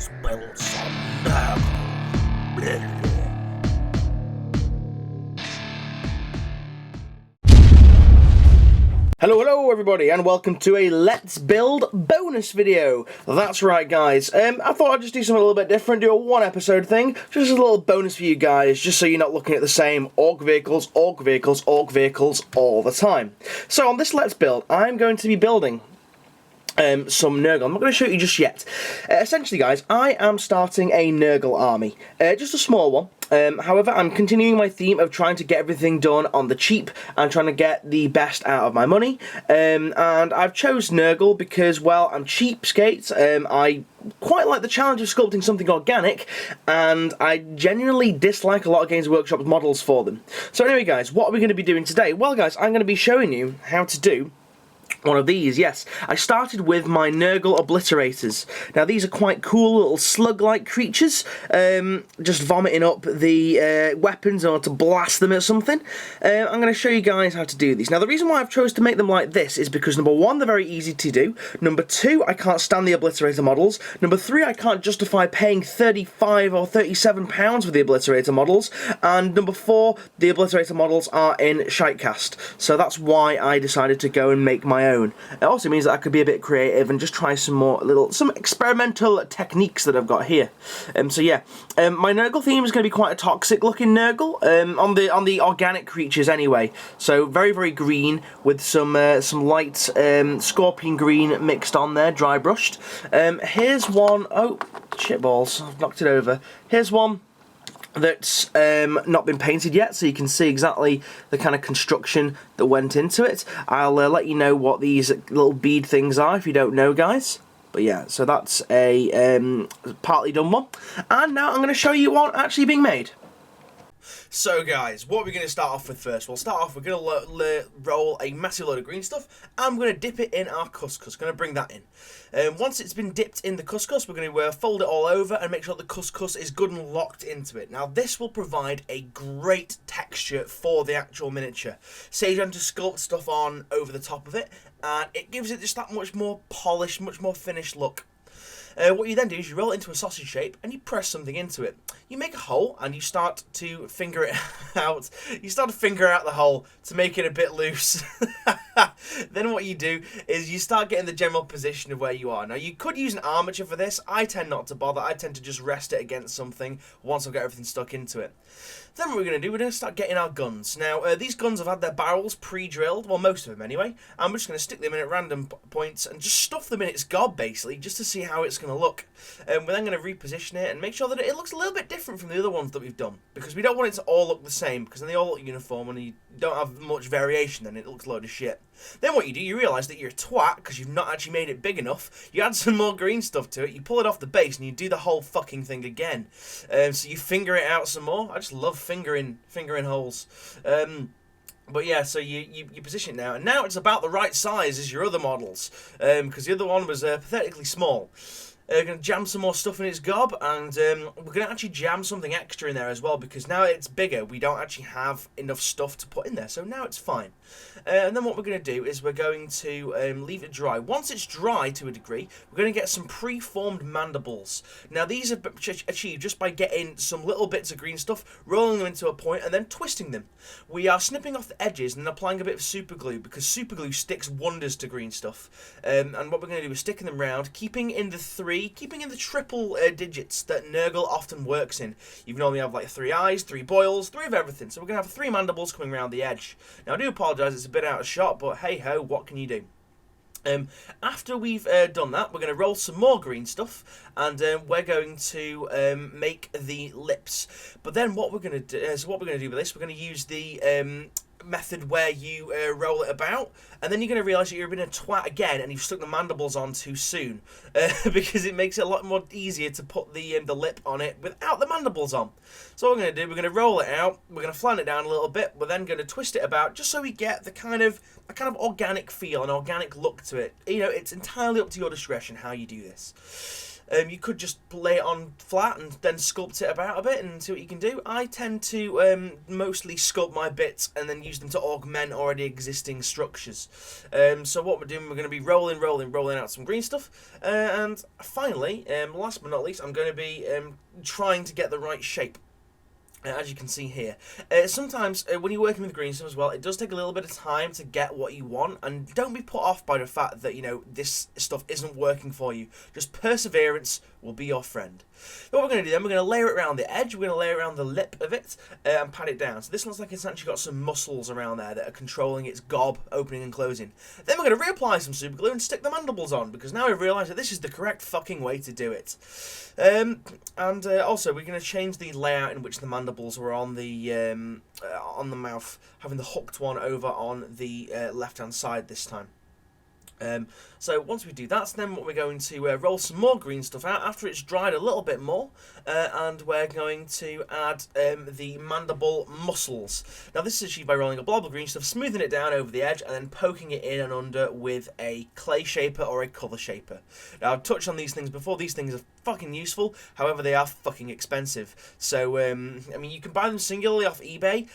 spill some nugget. Hello everybody, and welcome to a Let's Build bonus video. That's right guys, I thought I'd just do something a little bit different, do a one episode thing, just a little bonus for you guys, just so you're not looking at the same orc vehicles all the time. So on this Let's Build, I'm going to be building some Nurgle. I'm not going to show you just yet. Essentially guys, I am starting a Nurgle army, just a small one. However, I'm continuing my theme of trying to get everything done on the cheap and trying to get the best out of my money. And I've chose Nurgle because, well, I'm cheapskate. I quite like the challenge of sculpting something organic, and I genuinely dislike a lot of Games Workshop's models for them. So anyway guys, what are we going to be doing today? Well guys, I'm going to be showing you how to do one of these, yes. I started with my Nurgle Obliterators. Now these are quite cool little slug-like creatures, just vomiting up the weapons or to blast them at something. I'm going to show you guys how to do these. Now the reason why I've chosen to make them like this is because number one, they're very easy to do. Number two, I can't stand the Obliterator models. Number three, I can't justify paying £35 or £37 for the Obliterator models. And number four, the Obliterator models are in Shitecast. So that's why I decided to go and make my own. It also means that I could be a bit creative and just try some experimental techniques that I've got here. So yeah, my Nurgle theme is going to be quite a toxic looking Nurgle, on the organic creatures anyway. So very green with some light scorpion green mixed on there, dry brushed. Here's one, oh shit balls, I've knocked it over. Here's one that's not been painted yet, so you can see exactly the kind of construction that went into it. I'll let you know what these little bead things are if you don't know, guys. But yeah, so that's a partly done one. And now I'm going to show you one actually being made. So guys, what are we going to start off with first? We'll start off, we're going to roll a massive load of green stuff, and we're going to dip it in our couscous. Going to bring that in. Once it's been dipped in the couscous, we're going to fold it all over and make sure the couscous is good and locked into it. Now this will provide a great texture for the actual miniature. Saves you having to sculpt stuff on over the top of it, and it gives it just that much more polished, much more finished look. What you then do is you roll it into a sausage shape and you press something into it. You make a hole and you start to finger it out. You start to finger out the hole to make it a bit loose. Then what you do is you start getting the general position of where you are. Now you could use an armature for this. I tend not to bother. I tend to just rest it against something once I've got everything stuck into it. Then what we're going to do, we're going to start getting our guns. Now, these guns have had their barrels pre-drilled, well, most of them anyway, and we're just going to stick them in at random points and just stuff them in its gob, basically, just to see how it's going to look. We're then going to reposition it and make sure that it looks a little bit different from the other ones that we've done, because we don't want it to all look the same, because then they all look uniform and you don't have much variation, then it looks a load of shit. Then what you do, you realise that you're a twat, because you've not actually made it big enough. You add some more green stuff to it, you pull it off the base, and you do the whole fucking thing again. So you finger it out some more. I just love fingering holes. But yeah, so you position it now, and now it's about the right size as your other models, because the other one was pathetically small. We're going to jam some more stuff in its gob, and we're going to actually jam something extra in there as well, because now it's bigger, we don't actually have enough stuff to put in there, so now it's fine. And then what we're going to do is we're going to leave it dry. Once it's dry to a degree, we're going to get some pre-formed mandibles. Now these are achieved just by getting some little bits of green stuff, rolling them into a point, and then twisting them. We are snipping off the edges and then applying a bit of super glue, because super glue sticks wonders to green stuff. And what we're going to do is sticking them round, keeping in the triple digits that Nurgle often works in. You can only have like 3 eyes, 3 boils, 3 of everything. So we're going to have 3 mandibles coming around the edge. Now I do apologise, it's a bit out of shot, but hey ho, what can you do? After we've done that, we're going to roll some more green stuff, and we're going to make the lips. But then what we're going to do with this, we're going to use the method where you roll it about, and then you're going to realise that you're being a twat again and you've stuck the mandibles on too soon, because it makes it a lot more easier to put the lip on it without the mandibles on. So what we're going to do, we're going to roll it out, we're going to flatten it down a little bit, we're then going to twist it about just so we get the kind of organic feel, an organic look to it. You know, it's entirely up to your discretion how you do this. You could just lay it on flat and then sculpt it about a bit and see what you can do. I tend to mostly sculpt my bits and then use them to augment already existing structures. So what we're doing, we're going to be rolling out some green stuff. And finally, last but not least, I'm going to be trying to get the right shape. As you can see here. Sometimes when you're working with green stuff as well, it does take a little bit of time to get what you want, and don't be put off by the fact that, you know, this stuff isn't working for you. Just perseverance will be your friend. So what we're going to do then, we're going to layer it around the edge, we're going to layer it around the lip of it, and pat it down. So this looks like it's actually got some muscles around there that are controlling its gob opening and closing. Then we're going to reapply some super glue and stick the mandibles on, because now we've realised that this is the correct fucking way to do it. Also, we're going to change the layout in which the mandibles were on the mouth, having the hooked one over on the left-hand side this time. So once we do that, then what we're going to roll some more green stuff out after it's dried a little bit more, and we're going to add the mandible muscles. Now this is achieved by rolling a blob of green stuff, smoothing it down over the edge, and then poking it in and under with a clay shaper or a colour shaper. Now I've touched on these things before. These things are fucking useful, however they are fucking expensive. So I mean, you can buy them singularly off eBay,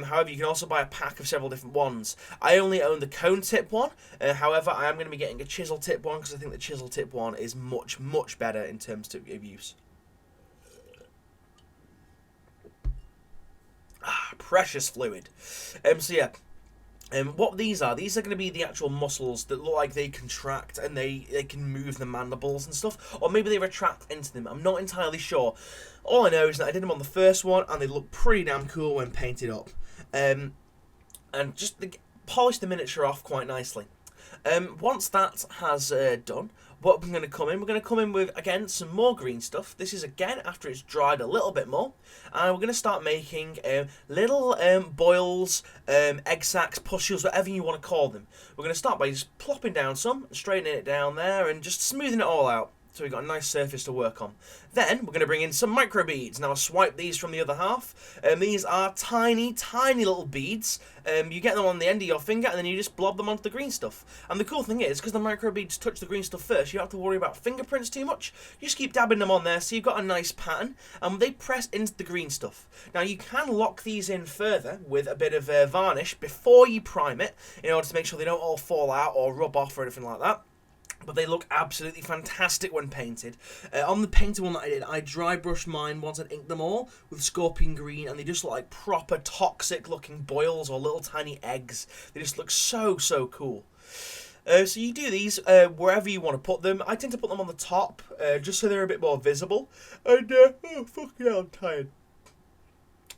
however you can also buy a pack of several different ones. I only own the cone tip one, however I am going to be getting a chisel tip one because I think the chisel tip one is much better in terms of use. Precious fluid. So yeah. What these are going to be the actual muscles that look like they contract and they can move the mandibles and stuff, or maybe they retract into them. I'm not entirely sure. All I know is that I did them on the first one and they look pretty damn cool when painted up. And just polish the miniature off quite nicely. Once that has done, what we're going to come in with, again, some more green stuff. This is, again, after it's dried a little bit more. And we're going to start making little boils, egg sacs, pustules, whatever you want to call them. We're going to start by just plopping down some, straightening it down there, and just smoothing it all out. So we've got a nice surface to work on. Then we're going to bring in some micro beads. Now I'll swipe these from the other half. These are tiny little beads. You get them on the end of your finger and then you just blob them onto the green stuff. And the cool thing is, because the micro beads touch the green stuff first, you don't have to worry about fingerprints too much. You just keep dabbing them on there so you've got a nice pattern, and they press into the green stuff. Now you can lock these in further with a bit of varnish before you prime it, in order to make sure they don't all fall out or rub off or anything like that. But they look absolutely fantastic when painted. On the painted one that I did, I dry brushed mine once I'd inked them all with scorpion green, and they just look like proper toxic looking boils or little tiny eggs. They just look so cool. So you do these wherever you want to put them. I tend to put them on the top, just so they're a bit more visible. And, oh fucking hell, I'm tired.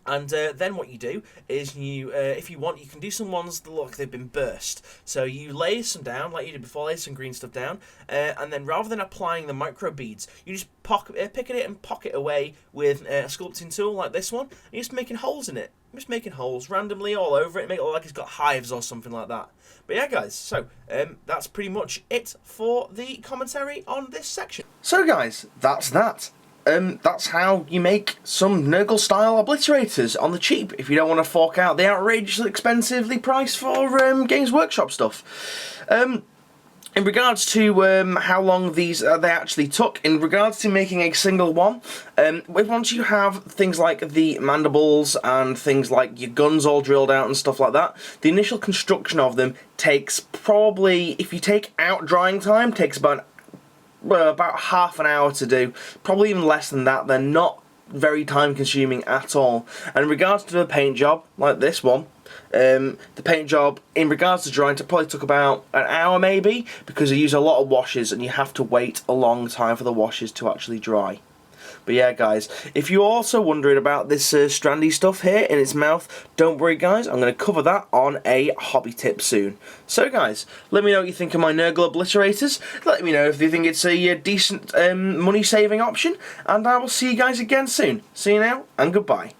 And then what you do is you, if you want, you can do some ones that look like they've been burst. So you lay some down, like you did before, lay some green stuff down, and then rather than applying the micro beads, you just pick it and pocket away with a sculpting tool like this one, and you're just making holes in it. I'm just making holes randomly all over it, make it look like it's got hives or something like that. But yeah, guys, so that's pretty much it for the commentary on this section. So guys, that's that. That's how you make some Nurgle-style obliterators on the cheap if you don't want to fork out the outrageously expensively priced for Games Workshop stuff. In regards to how long these they actually took, in regards to making a single one, once you have things like the mandibles and things like your guns all drilled out and stuff like that, the initial construction of them takes probably, if you take out drying time, takes about half an hour to do, probably even less than that. They're not very time consuming at all. And in regards to the paint job, like this one, the paint job in regards to drying probably took about an hour maybe, because you use a lot of washes and you have to wait a long time for the washes to actually dry. But yeah, guys, if you're also wondering about this strandy stuff here in its mouth, don't worry, guys, I'm going to cover that on a hobby tip soon. So, guys, let me know what you think of my Nurgle obliterators. Let me know if you think it's a decent money-saving option, and I will see you guys again soon. See you now, and goodbye.